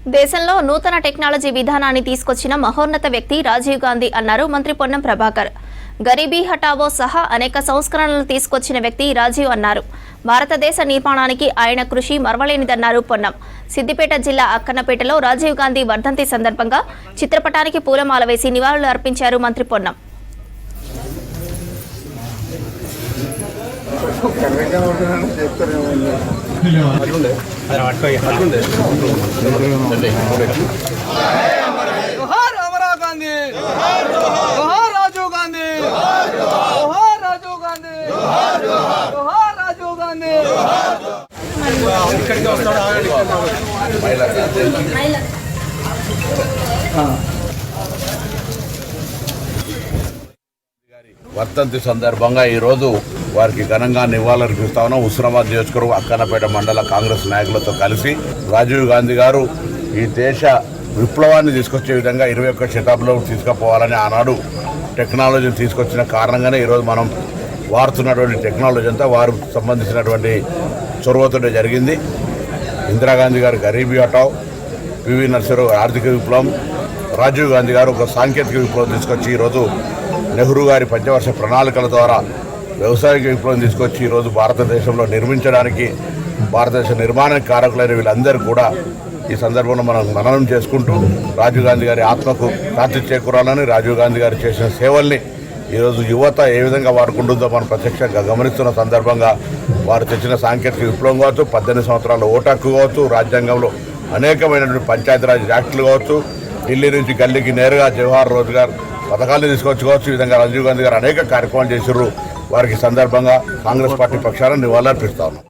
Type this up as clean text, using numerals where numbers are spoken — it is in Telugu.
దేశంలో నూతన టెక్నాలజీ విధానాన్ని తీసుకొచ్చిన మహోన్నత వ్యక్తి రాజీవ్ గాంధీ అన్నారు మంత్రి పొన్నం ప్రభాకర్. గరీబీ హఠావో సహా అనేక సంస్కరణలు తీసుకొచ్చిన వ్యక్తి రాజీవ్ అన్నారు. భారతదేశ నిర్మాణానికి ఆయన కృషి మరవలేనిదన్నారు పొన్నం. సిద్దిపేట జిల్లా అక్కన్నపేటలో రాజీవ్ గాంధీ వర్ధంతి సందర్భంగా చిత్రపటానికి పూలమాల వేసి నివాళులు అర్పించారు మంత్రి పొన్నం. వర్ధంతి సందర్భంగా ఈరోజు వారికి ఘనంగా నివాళులర్పిస్తా ఉన్నాం. హుస్నాబాద్ నియోజకవర్గం అక్కన్నపేట మండల కాంగ్రెస్ నాయకులతో కలిసి రాజీవ్ గాంధీ గారు ఈ దేశ విప్లవాన్ని తీసుకొచ్చే విధంగా 21వ శతాబ్దంలో తీసుకుపోవాలని ఆనాడు టెక్నాలజీని తీసుకొచ్చిన కారణంగానే ఈరోజు మనం వాడుతున్నటువంటి టెక్నాలజీ అంతా వారు సంబంధించినటువంటి చొరవతోనే జరిగింది. ఇందిరాగాంధీ గారు గరీబీ హఠావ్, పివి నరసింహరావు ఆర్థిక విప్లవం, రాజీవ్ గాంధీ గారు ఒక సాంకేతిక విప్లవం తీసుకొచ్చి ఈరోజు నెహ్రూ గారి పంచవర్ష ప్రణాళికల ద్వారా వ్యవసాయ విప్లవం తీసుకొచ్చి ఈరోజు భారతదేశంలో నిర్మించడానికి భారతదేశ నిర్మాణానికి కారకులైన వీళ్ళందరూ కూడా ఈ సందర్భంలో మనం మననం చేసుకుంటూ రాజీవ్ గాంధీ గారి ఆత్మకు శాంతి చేకూరాలని, రాజీవ్ గాంధీ గారు చేసిన సేవల్ని ఈరోజు యువత ఏ విధంగా వాడుకుంటుందో మనం ప్రత్యక్షంగా గమనిస్తున్న సందర్భంగా వారు తెచ్చిన సాంకేతిక విప్లవం కావచ్చు, 18 సంవత్సరాల ఓటు హక్కు కావచ్చు, రాజ్యాంగంలో అనేకమైనటువంటి పంచాయతీరాజ్ యాక్టులు కావచ్చు, ఢిల్లీ నుంచి గల్లీకి నేరుగా జవహర్ రోజ్గార్ పథకాలను తీసుకొచ్చుకోవచ్చు. ఈ విధంగా రాజీవ్ గాంధీ గారు అనేక కార్యక్రమాలు చేశారు. వారికి సందర్భంగా కాంగ్రెస్ పార్టీ పక్షాన నివాళులర్పిస్తా ఉన్నాం.